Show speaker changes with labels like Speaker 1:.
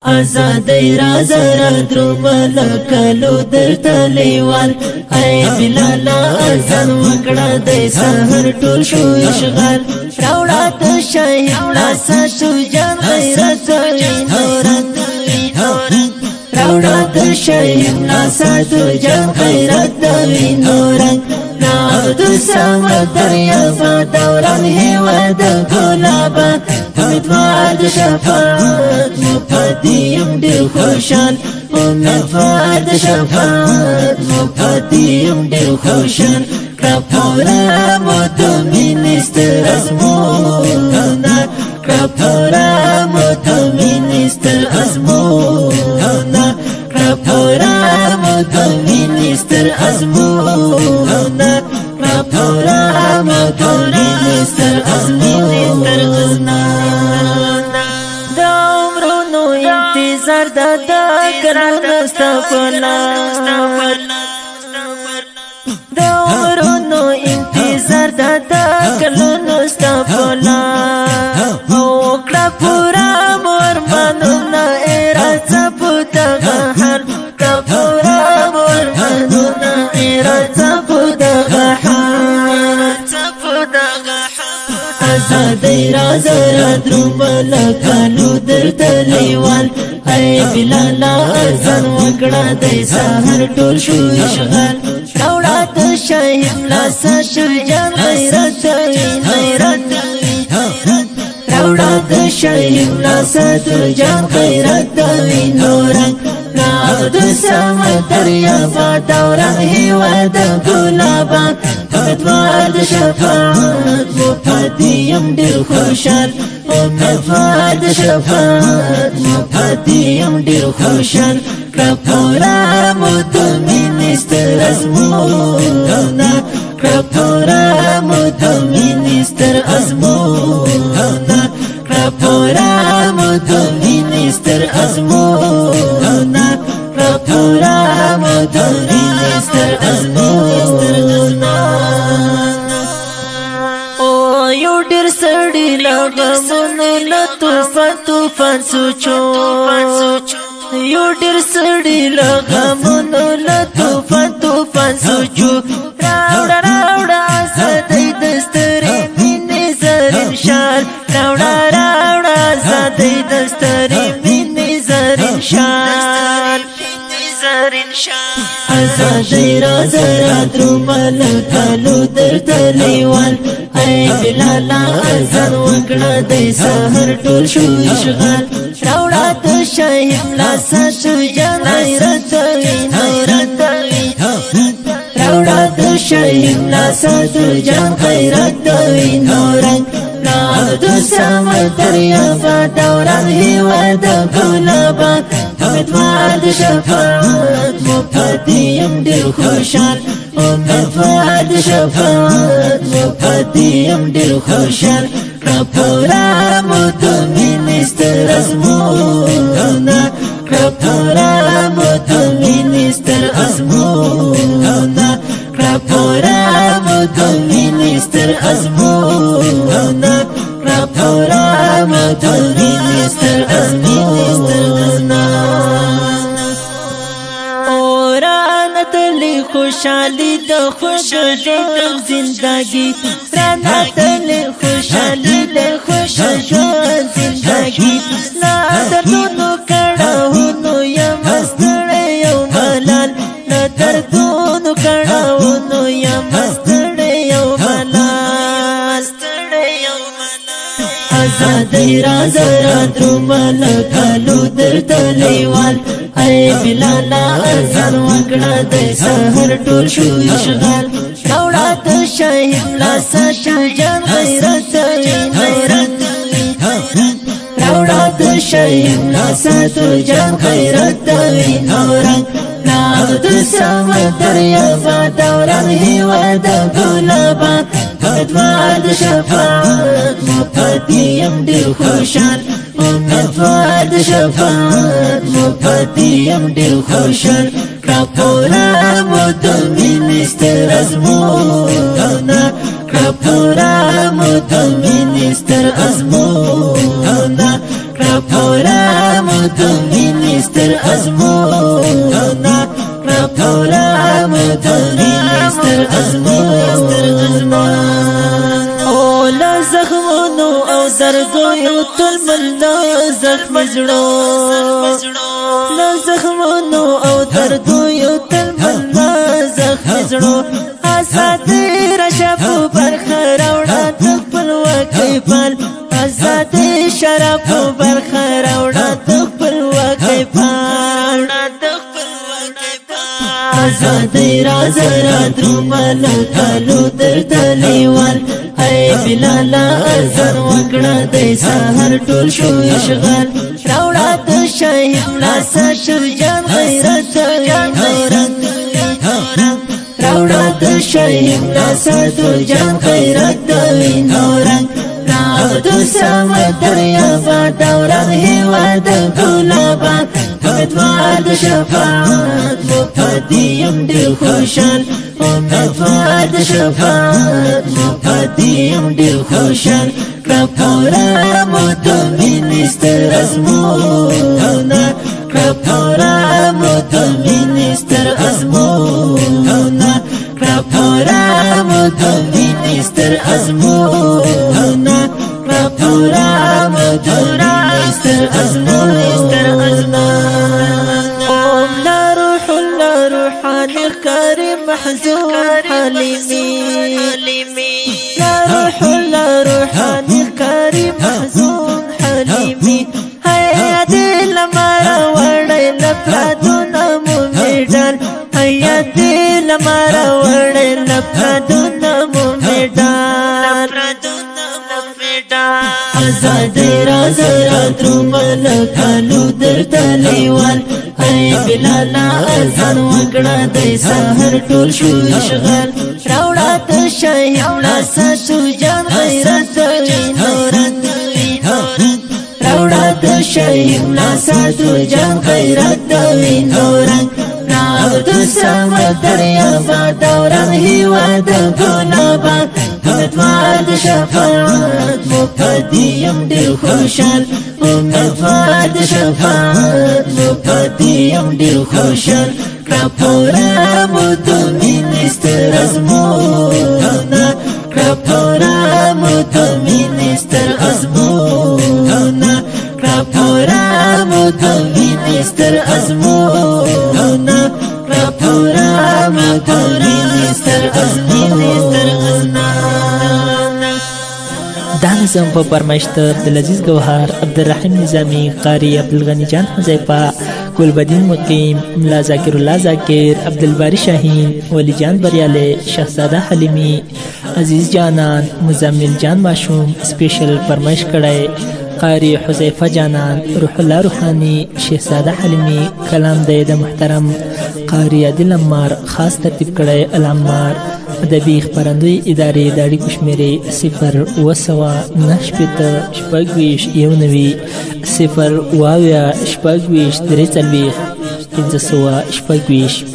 Speaker 1: آزادی راز را درومل کلو درته لیوال ای بلالا اذان وکړه د سحر ټول شو اشغال راوړه د شهید لاسه شو جان غیرت نورت راوړه د شهید لاسه شو جان غیرت نورت نعبد سما دریابا دوران هوا د ګلابا امیدوار شفاعت مفدیم ډیر خوشحال امیدوار شفاعت مفدیم ډیر خوشحال کپورا مود مینستر ازمونا کپورا مود مینستر ازمونا کپورا مود مینستر ازمونا کپورا مود مینستر ازمونا انتظار دا کرنا استغفرنا دا عمرونو انتظار دا کرنا استغفرنا او کلا پورا مرمانونا ارازا پوتا غحر کلا پورا مرمانونا ارازا پوتا غحر آزادی راز را درومل کلو درته لیوال ای بلالا اذان وکړه د سحر ټول شو اشغال راوړه د شهید لاسه شو جان غیرت راوړه د شهید لاسه شو جان غیرت نورت نعبد سما دریابا دوران هوا د ګلابا امیدوار شفاعت مفدیم ډیر خوشحال امیدوار شفاعت مفدیم ډیر خوشحال کپورا مود مینستر ازمونا کپورا مود مینستر ازمونا کپورا مود مینستر ازمونا کپورا مود مینستر ازمونا او یو ډیر سړی لګمونو لطوفان سوچو یو ډیر سړی لګمونو لطوفان سوچو راوړه آزادی دسترې مینې زرین شال راوړه آزادی دسترې مینې زرین شال آزادی راز را درومل کلو درته لیوال ای بلالا اذان وکړه د سحر ټول شو اشغال راوړه د شهید لاسه شو جان غیرت راوړه د شهید لاسه شو جان غیرت نورت نعبد سما دریابا دوران هوا د ګلابا امیدوار شفاعت مفدیم ډیر خوشحال امیدوار شفاعت مفدیم ډیر خوشحال کپورا مود مینستر ازمونا کپورا مود مینستر ازمونا کپورا مود مینستر ازمونا کپورا مود مینستر ازمونا تلی خوشحالی د خوش ژوند زندگی رانا تلی خوشحالی د خوش ژوند زندگی نا دردونو کړهونو یم ستړی یو ملال نا دردونو کړهونو یم ستړی یو ملال آزادی راز را درومل کلو درته لیوال ای بلالا اذان وکړه د سحر ټول شو اشغال راوړه د شهید لاسه شو جان غیرت راوړه د شهید لاسه شو جان غیرت نورت نعبد سما دریابا دوران هوا د ګلابا امیدوار شفاعت مفدیم ډیر خوشحال امیدوار شفاعت مفدیم ډیر خوشحال کپورا مود مینستر ازمونا کپورا مود مینستر ازمونا کپورا مود ستر ازمونا راپورا مدمین ستر ازمونا اولا زخمونو او دردو یو تلمل لا زخم زړو لا زخمونو او دردو یو تلمل لا زخم زړو آزادی رشفو برخه راوړه د خپلواکۍ پال آزادی شرفو برخه راوړه د خپلواکۍ پال آزادی راز راتلو ملکالو درته لیوال ای بلالا اذان وکړه د سحر ټول شو اشغال راوړه د شهید لاسه شجاع غیرت راوړه د شهید لاسه شجاع غیرت وینورنګ راوړه سم دریابا دوران هیواد ګلابا امیدوار د شفاعت مفدیم ډېر خوشحال امیدوار د شفاعت مفدیم ډېر خوشحال راپورا مدمین ستر ازمونا راپورا مدمین ستر ازمونا راپورا مدمین ستر ازمونا راپورا مدمین ستر ازمونا محزون حليمي لا روح لا روحاني كريم محزون حليمي هيا دل مرا وړي لپادونه موميدل هيا دل مرا وړي لپادونه موميدل آزادی راز راتلو ملکالو درته لیوال ای بلالا اذان وکړه د سحر ټول شو اشغال راوړه د شهید لاسه شجاع غیرت وینورنګ راوړه د شهید لاسه شجاع غیرت وینورنګ راوړه سم دریابا دوران هیواد ګلابا امیدوار د شفاعت مفدیم ډېر خوشحال امیدوار د شفاعت مفدیم ډېر خوشحال راپورا مدمین ستر ازمونا راپورا مدمین ستر ازمونا راپورا مدمین ستر ازمونا راپورا مدمین ستر ازمونا
Speaker 2: دا نظم په فرمایشت عبدالعزیز گوهر عبدالرحیم نظامی قاری عبدالغنی جان حذیفه گلبدین مقیم ملا ذاکر الله ذاکر عبدالباری شاهین ولی جان بریاله شهزاده حلیمی عزیز جانان مزمل جان ماشوم سپیشل فرمایش کړی قاری حذیفه جانان روح الله روحانی شهزاده حلیمی کلام د محترم قاری عادل عمار خاص ترتیب کړی العمار ادبی خبرندوی ادارې د اړیکو شمیرې 0 9 9 0 9 0 5 5 5